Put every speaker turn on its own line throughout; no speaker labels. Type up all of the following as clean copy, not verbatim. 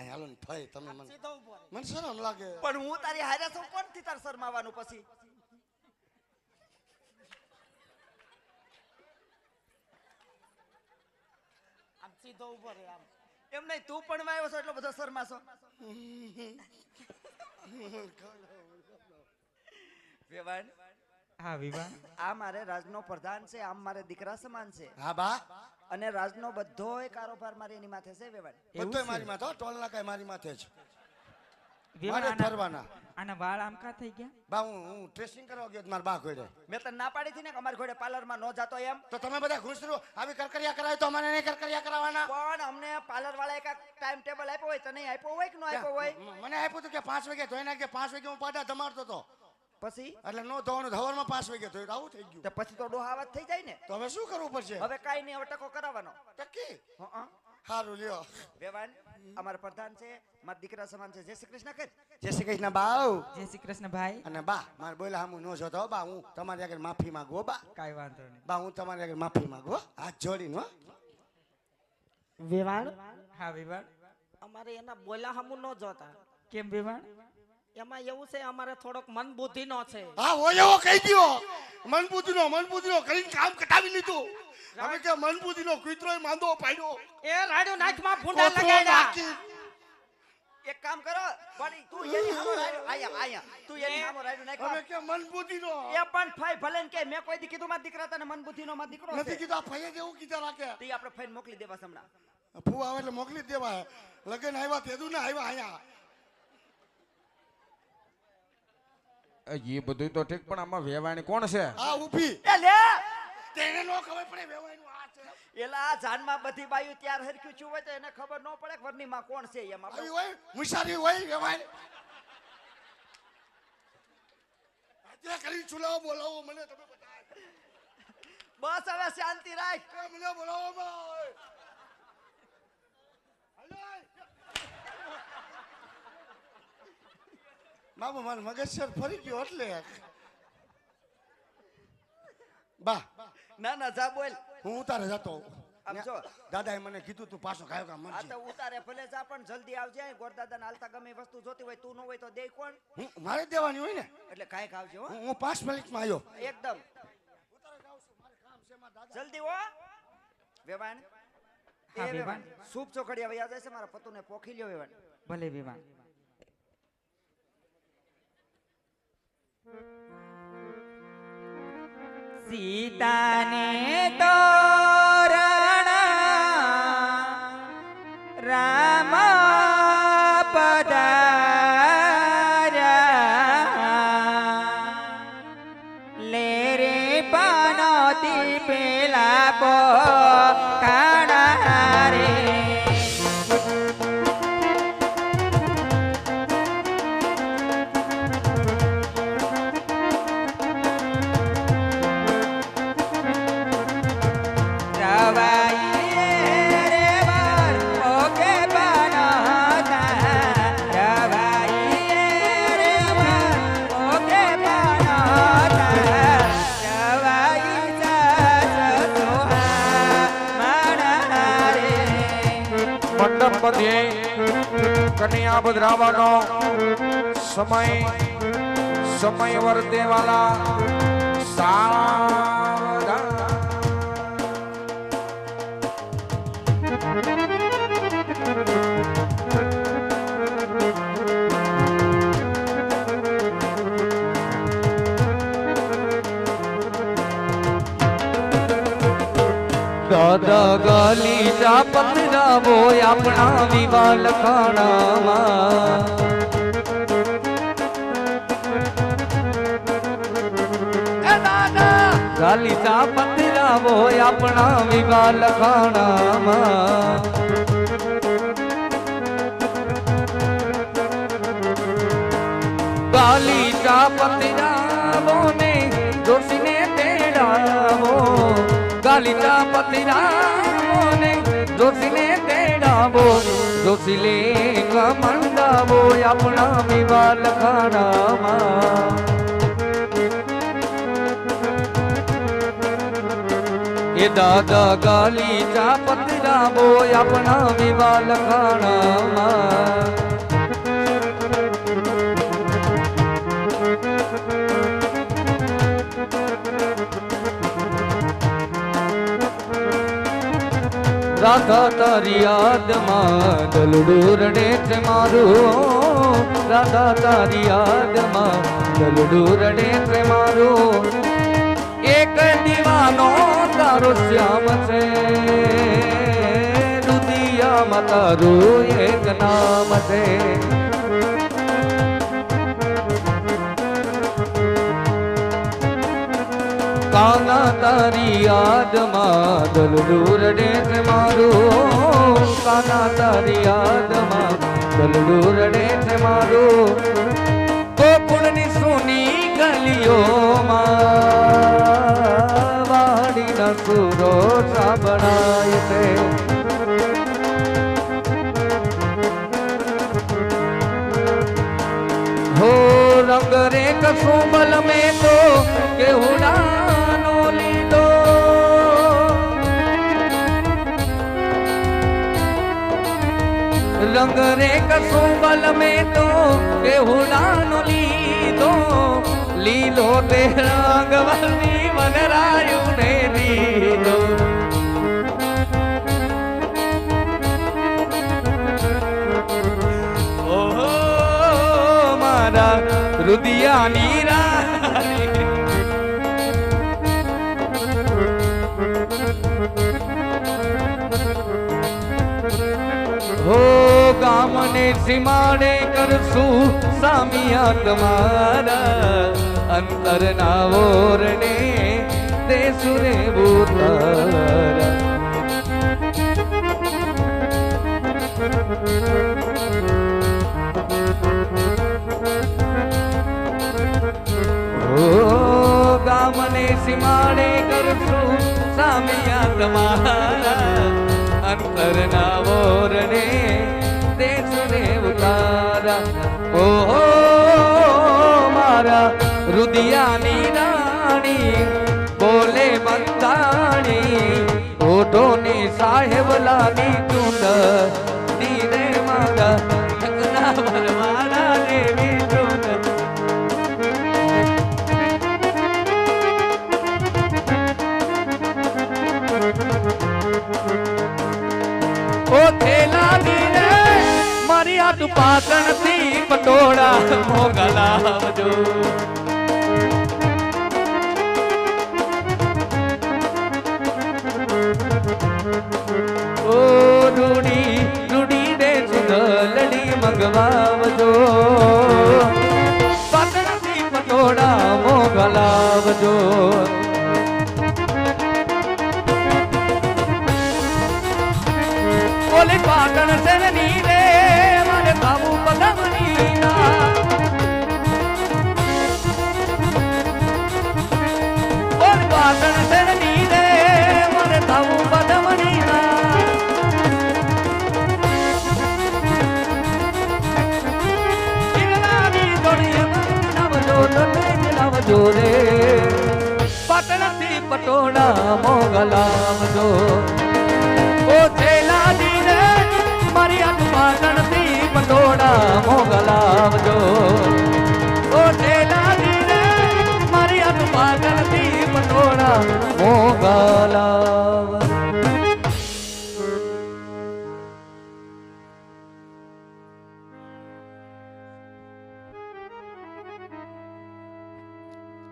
આ હાલો ને ભાઈ તમે મને શરમ લાગે
પણ હું તારી હારે છું કોણથી તાર શરમાવાનું પછી
આમ સીધો ઉભો રે આમ
એમ નહીં તું પણ આવ્યો છો એટલો બધો શરમાશો વેવાણ
હા વિવાહ
આ મારે રાજનો પ્રધાન છે આમ મારે દીકરા સમાન છે
હા બા
અને રાજનો બધોય કારોબાર મારી એની માથે છે વેવાણ
બધોય મારી માથે હો, ટોલના કાંઈ મારી માથે જ
વિવાહ
મારે ફરવાના
આના વાળ આમ કા થઈ ગયા
બા હું ડ્રેસિંગ કરવા ગયો તો મારા બા ઘોડે
મેં તને ના પાડી હતી ને કે અમારી ઘોડે પાર્લરમાં ન જાતો એમ
તો તમે બધા ખુશ રહો આવી કરકરિયા કરાય તો અમારે નહીં કરકરિયા કરાવવાના
પણ અમને પાર્લર વાળા એક ટાઈમ ટેબલ આપ્યો હોય તને આપ્યો હોય કે ન આપ્યો હોય
મને આપ્યું હતું કે 5 વાગે ધોઈ નાખજે 5 વાગે હું પાડા ધમાડતો હતો
પછી
એટલે નો ધોવાનું ધવરમાં 5 વાગે ધોઈ આવું થઈ ગયું
તો પછી તો ડોહાવત થઈ જાય ને
તો હવે શું કરવું પડશે
હવે કાઈ નહીં હવે ટકો કરાવવાનો
ટકી
હં
સારું લ્યો
વેવાણ અમારા પ્રધાન છે મારા દીકરા સમાન છે જય શ્રી કૃષ્ણ કર
જય શ્રી કૃષ્ણ બાઉ
જય શ્રી કૃષ્ણ ભાઈ
અને બા મારે બોલા હું નો જોતો હો બા હું તમારી આગળ માફી માંગુ હો બા
કાઈ વાંધો નહીં
બા હું તમારી આગળ માફી માંગુ હો હાથ જોડીને હો
વેવાણ
હા વિવાહ
અમારે એના બોલા હમું ન જોતા
કેમ વિવાહ
એમાં એવું છે અમારે થોડોક મન બુદ્ધિ નો છે
હા હોય એવો કહી દ્યો મન બુદ્ધિનો કરીને કામ કટાવી લીધું અમે કે મન બુદ્ધિનો કુતરોય માંદો પાડ્યો
એ રાડ્યો નાકમાં ફૂંડા લગાડ્યા
એક કામ કરો બડી તું એની સામે રાડ્યો આયા તું એની સામે રાડ્યો નાખ
અમે કે મન બુદ્ધિનો
એ પણ ફાઈ ભલે ને કે મેં કોઈ દી કીધું મારા દીકરા તને મન બુદ્ધિનો મારો દીકરો
નથી
છે
કીધું આ ફઈએ જેવું કીધા રાખે
તે આપણે ફાઈન મોકલી દેવા હમણાં
ફૂ આવે એટલે મોકલી જ દેવા લગન આવ્યા તેદું ને આવ્યા અહીંયા
એ બધું તો ઠીક પણ આમાં વેવાણી કોણ છે
આ ઊભી
એ લે
તેને નો ખબર પડે વેવાયનું આ છે
એલા આ જાનમાં બધી બાયું ત્યાર હરખ્યું છું હોય તો એને ખબર ન પડે કે વરની માં કોણ છે એમ આપણે
આવી હોય મુસારી હોય વેવાય આજે કરી ચુલાવો બોલાવો મને તમે બધા
બસ હવે શાંતિ રાખ
કે મને બોલાવો ભાઈ બાબુ મારો મગજ સર ફરી ગયો એટલે બા
ના ના જા બોલ
હું ઉતારે જતો
આમ જો
દાદાએ મને કીધું તું પાછો ખાયો કામ
આ
મરજી
તો ઉતારે ભલે જા પણ જલ્દી આવજે ગોરદાદાને હાલતા ગમે એ વસ્તુ જોતી હોય તું ન હોય તો દે કોણ
મારે દેવાની હોય ને
એટલે કાંઈક આવજે હો
હું 5 મિનિટમાં આવ્યો
એકદમ જલ્દી હો વેવાણ
હા,
એ
વેવાણ.
વેવાણ સૂપ ચોકડી હવે યાદ છે મારા પતુને પોખી લ્યો વેવાણ
ભલે વિવાહ સીતાને તોરણ રામ પધાર્યા લે રે પાનોતી પેલા પોકાણા રે
મંડપ મધ્યે કન્યા પધરાવાનો સમય વર્તે વાલા સાવધાન
દાદા ગાલીચા પધરાવો આપણા વિવાહ લખાણામાં ગાલીચા પધરાવો આપણા વિવાહ લખાણામાં ગાલીચા પધરાવો ને જોશીને તેડાવો ગાલીચા પતિરામોને જોશીને તેડાવો જોશીલે મંડાવો આપણા વિવાહ લખાણામાં એ દાદા ગાલીચા પતરા બોય આપણા વિવાહ લખાણામાં રાધા તારી યાદમાં દલડું રડે છે મારું રાધા તારી યાદમાં દલડું રડે છે મારું એક દીવાનો તારો શ્યામ છે દુનિયામાં તારું એક નામ છે કાના તારી યાદમાં દલડું રડે છે મારું કાના તારી યાદમાં દલડું રડે છે મારું ગોકુળની સોની ગલીઓમાં વાડીના સુરો સાંભળાય છે હો રંગ રે કસુંબલ મેં તો કેહુડાનો લીધો રંગ રે કસુંબલ મેં તો કેહુડાનો લીધો લીલો તે રંગ વલ્લી વનરાયું ને લીધો ઓહો મારા રુદિયાની રાણી હો ગામને સીમાડે કરશું સામિયા તમારા અંતર ના ઓરને દેસુરે બુતારા ઓ ગામને સીમાડે કરશું સામિયા તમારા અંતર ના ઓરને દેસુરે ઉતારા ઓહો મારા રુદિયાની રાણી બોલે બંધાણી ઓઢોની સાહેબલાની ચૂંડ દીને મારા જગના ભરવાના દેવી ચૂંડ ઓ થેલા દીને મારી આટુ પાટણથી પટોળા મોગા લાવજો ઓ રૂડી રૂડી રે સુગલડી મંગવાવજો પાટણથી પટોળા મોગા લાવજો બોલે પાટણ શેરની રે મારે બાબુ પદમની ના બોલે પાટણ શેરની રે મારે બાબુ પદમની ના કિરણાની દોડીએ લાવજો લાવજો રે પાટણથી પટોળા મોગા લાવજો ઓ થેલા દીને મારી આટુ પાટણથી પટોળા મોગા લાવજો ઓ થેલા દીને મારી આટુ પાટણથી પટોળા મોગા લાવ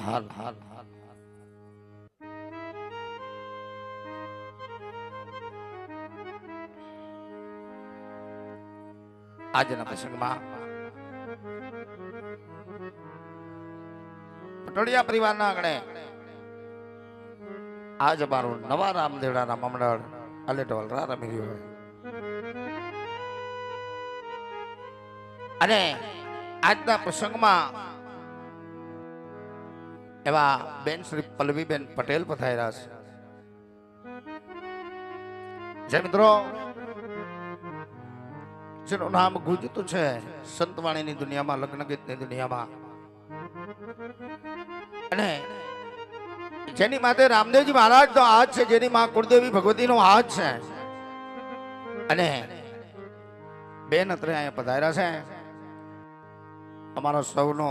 હાલ હાલ હાલ આજના પ્રસંગમાં પટોળિયા પરિવારના આંગણે આજ અમારું નવા રામદેવડાના મંડળ અલેટોલ રમી રહ્યું હોય અને આજના પ્રસંગમાં એવા બેન શ્રી પલ્લવીબેન પટેલ પધાર્યા છે. જે મિત્રો જેનું નામ ગુંજતું છે સંતવાણીની દુનિયામાં, લગ્ન ગીતની દુનિયામાં, અને
જેની માથે રામદેવજી મહારાજ નો હાથ છે, જેની માં કુળદેવી ભગવતી નો હાથ છે, અને બેન અત્રે અહીંયા પધાર્યા છે. અમારો સૌનો